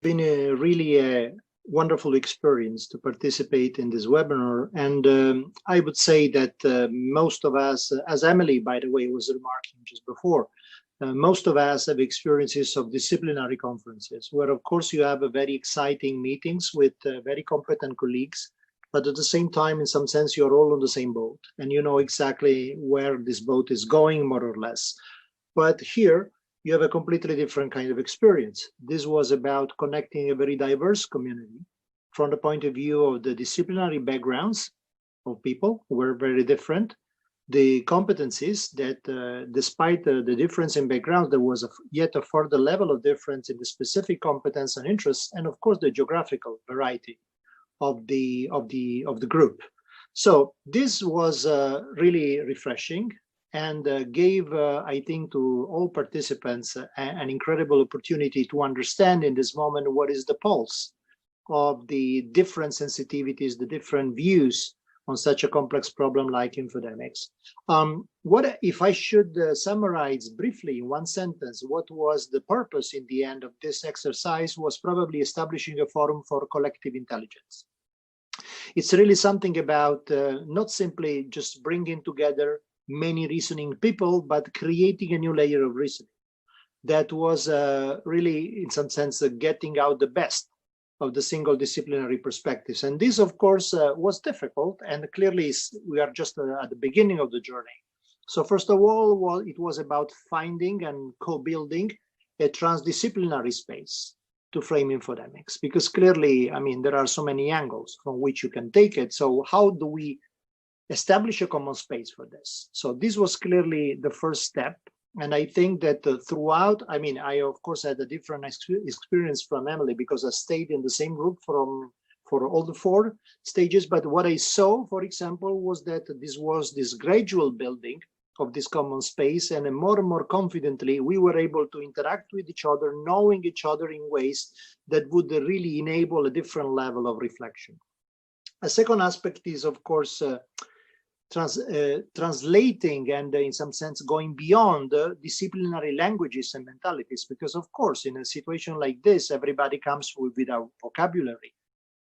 been really a wonderful experience to participate in this webinar. And I would say that most of us, as Emily, by the way, was remarking just before, most of us have experiences of disciplinary conferences where, of course, you have a very exciting meetings with very competent colleagues, but at the same time, in some sense, you're all on the same boat and you know exactly where this boat is going, more or less. But here, you have a completely different kind of experience. This was about connecting a very diverse community from the point of view of the disciplinary backgrounds of people who were very different, the competencies that despite the difference in background, there was yet a further level of difference in the specific competence and interests, and of course the geographical variety of the group. So this was really refreshing and gave, I think, to all participants an incredible opportunity to understand in this moment what is the pulse of the different sensitivities, the different views on such a complex problem like infodemics. What if I should summarize briefly in one sentence, what was the purpose in the end of this exercise was probably establishing a forum for collective intelligence. It's really something about not simply just bringing together many reasoning people, but creating a new layer of reasoning that was really, in some sense, getting out the best of the single disciplinary perspectives. And this, of course, was difficult, and clearly we are just at the beginning of the journey. So first of all, it was about finding and co-building a transdisciplinary space to frame infodemics, because clearly, I mean, there are so many angles from which you can take it. So how do we establish a common space for this? So this was clearly the first step. And I think that throughout, I mean, I of course had a different experience from Emily because I stayed in the same group for all the 4 stages. But what I saw, for example, was that this was this gradual building of this common space, and more confidently, we were able to interact with each other, knowing each other in ways that would really enable a different level of reflection. A second aspect is, of course, translating and in some sense going beyond disciplinary languages and mentalities, because of course in a situation like this everybody comes with a vocabulary,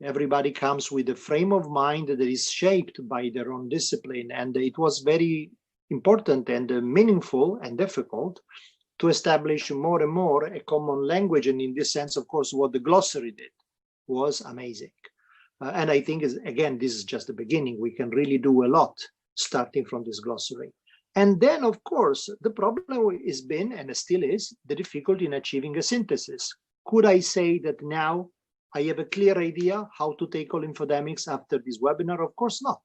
everybody comes with a frame of mind that is shaped by their own discipline, and it was very important and meaningful and difficult to establish more and more a common language. And in this sense, of course, what the glossary did was amazing. And I think, again, this is just the beginning. We can really do a lot starting from this glossary. And then, of course, the problem has been, and still is, the difficulty in achieving a synthesis. Could I say that now I have a clear idea how to tackle infodemics after this webinar? Of course not.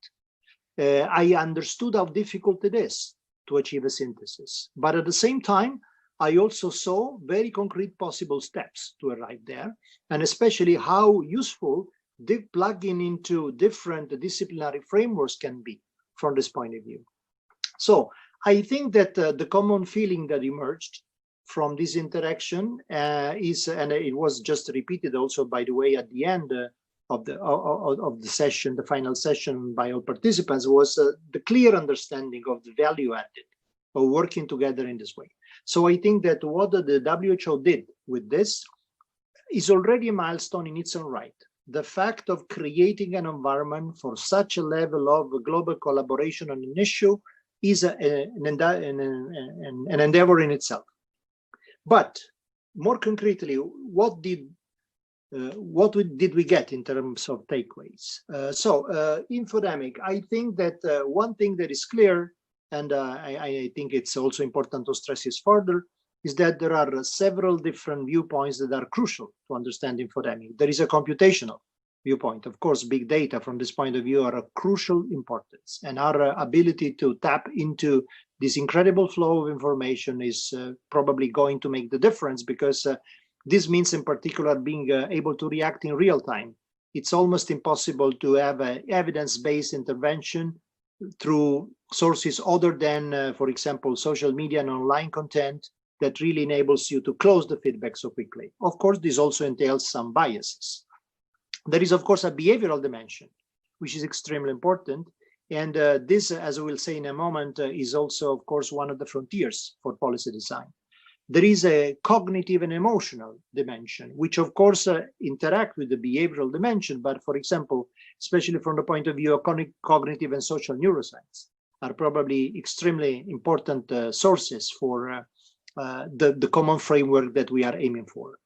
I understood how difficult it is to achieve a synthesis. But at the same time, I also saw very concrete possible steps to arrive there, and especially how useful plugging into different disciplinary frameworks can be from this point of view. So I think that the common feeling that emerged from this interaction is, and it was just repeated also, by the way, at the end of the session, the final session by all participants, was the clear understanding of the value added of working together in this way. So I think that what the WHO did with this is already a milestone in its own right. The fact of creating an environment for such a level of global collaboration on an issue is an endeavor in itself. But more concretely, what did we get in terms of takeaways? Infodemic, I think that one thing that is clear, and I think it's also important to stress this further, is that there are several different viewpoints that are crucial to understand infodemic. There is a computational viewpoint. Of course, big data from this point of view are of crucial importance, and our ability to tap into this incredible flow of information is probably going to make the difference, because this means in particular being able to react in real time. It's almost impossible to have an evidence-based intervention through sources other than, for example, social media and online content that really enables you to close the feedback so quickly. Of course, this also entails some biases. There is, of course, a behavioral dimension, which is extremely important. And this, as we'll say in a moment, is also, of course, one of the frontiers for policy design. There is a cognitive and emotional dimension, which of course interact with the behavioral dimension, but for example, especially from the point of view of cognitive and social neuroscience, are probably extremely important sources for the common framework that we are aiming for.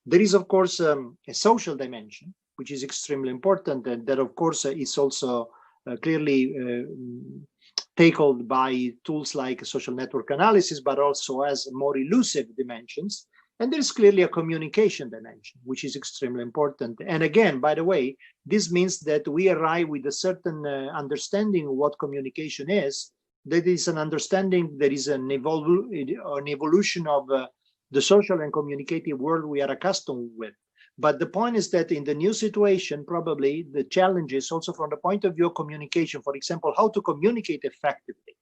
There is of course a social dimension, which is extremely important, and that of course is also clearly tackled by tools like social network analysis, but also has more elusive dimensions. And there is clearly a communication dimension, which is extremely important. And again, by the way, this means that we arrive with a certain understanding of what communication is. That is an understanding, there is an evolution of the social and communicative world we are accustomed with. But the point is that in the new situation, probably the challenges also from the point of view of communication, for example, how to communicate effectively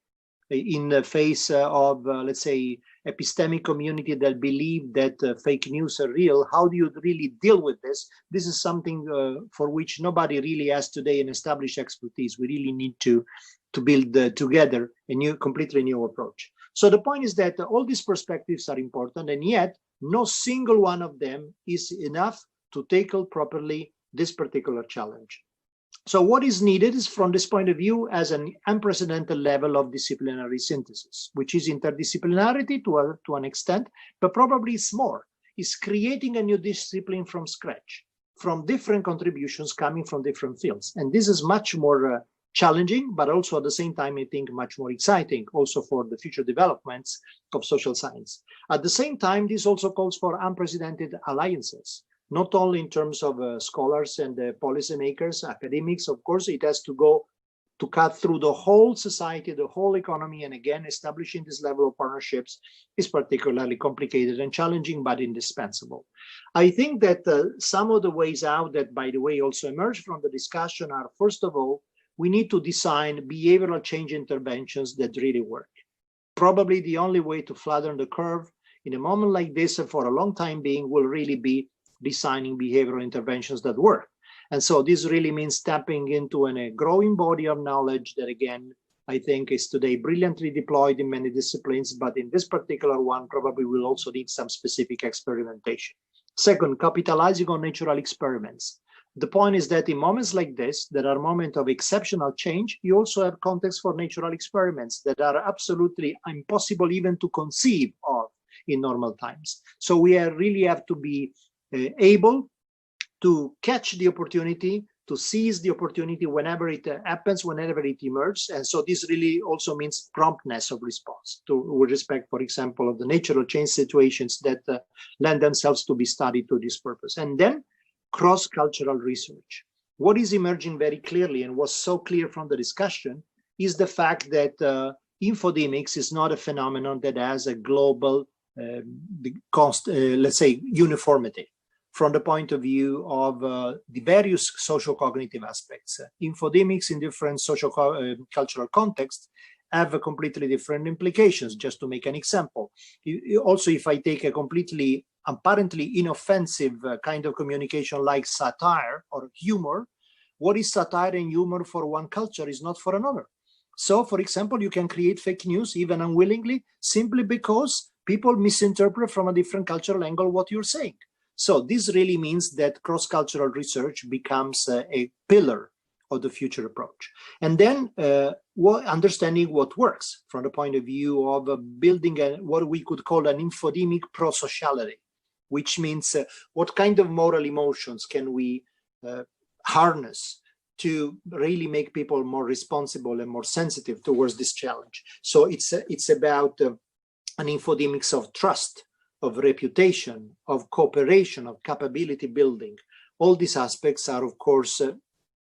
in the face of, let's say, epistemic community that believe that fake news are real. How do you really deal with this? This is something for which nobody really has today an established expertise. We really need to build together a completely new approach. So the point is that all these perspectives are important, and yet no single one of them is enough to tackle properly this particular challenge. So what is needed is, from this point of view, as an unprecedented level of disciplinary synthesis, which is interdisciplinarity to an extent, but probably it's more. It's creating a new discipline from scratch, from different contributions coming from different fields. And this is much more challenging, but also at the same time, I think, much more exciting also for the future developments of social science. At the same time, this also calls for unprecedented alliances, not only in terms of scholars and policymakers, academics. Of course, it has to go to cut through the whole society, the whole economy. And again, establishing this level of partnerships is particularly complicated and challenging, but indispensable. I think that some of the ways out that, by the way, also emerge from the discussion are, first of all, we need to design behavioral change interventions that really work. Probably the only way to flatten the curve in a moment like this and for a long time being will really be designing behavioral interventions that work. And so this really means tapping into a growing body of knowledge that, again, I think is today brilliantly deployed in many disciplines, but in this particular one, probably will also need some specific experimentation. Second, capitalizing on natural experiments. The point is that in moments like this, that are moments of exceptional change, you also have context for natural experiments that are absolutely impossible even to conceive of in normal times. So we really have to be able to catch the opportunity, to seize the opportunity whenever it happens, whenever it emerges. And so this really also means promptness of response with respect, for example, of the natural change situations that lend themselves to be studied to this purpose. And then cross-cultural research. What is emerging very clearly and was so clear from the discussion is the fact that infodemics is not a phenomenon that has a global, let's say, uniformity from the point of view of the various social cognitive aspects. Infodemics in different social cultural contexts have a completely different implications. Just to make an example, also if I take a completely apparently inoffensive kind of communication like satire or humor, what is satire and humor for one culture is not for another. So, for example, you can create fake news even unwillingly, simply because people misinterpret from a different cultural angle what you're saying. So this really means that cross-cultural research becomes a pillar of the future approach. And then understanding what works from the point of view of building what we could call an infodemic pro-sociality, which means what kind of moral emotions can we harness to really make people more responsible and more sensitive towards this challenge. So it's about an infodemics of trust, of reputation, of cooperation, of capability building. All these aspects are, of course,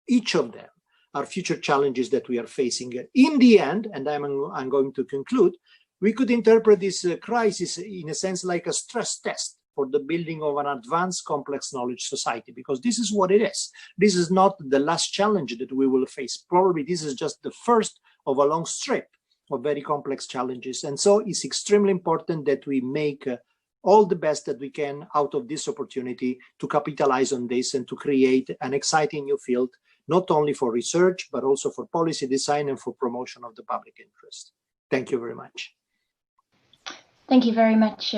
each of them are future challenges that we are facing. In the end, and I'm going to conclude, we could interpret this crisis in a sense like a stress test for the building of an advanced complex knowledge society, because this is what it is. This is not the last challenge that we will face. Probably this is just the first of a long strip of very complex challenges. And so it's extremely important that we make all the best that we can out of this opportunity to capitalize on this and to create an exciting new field, not only for research, but also for policy design and for promotion of the public interest. Thank you very much. Thank you very much,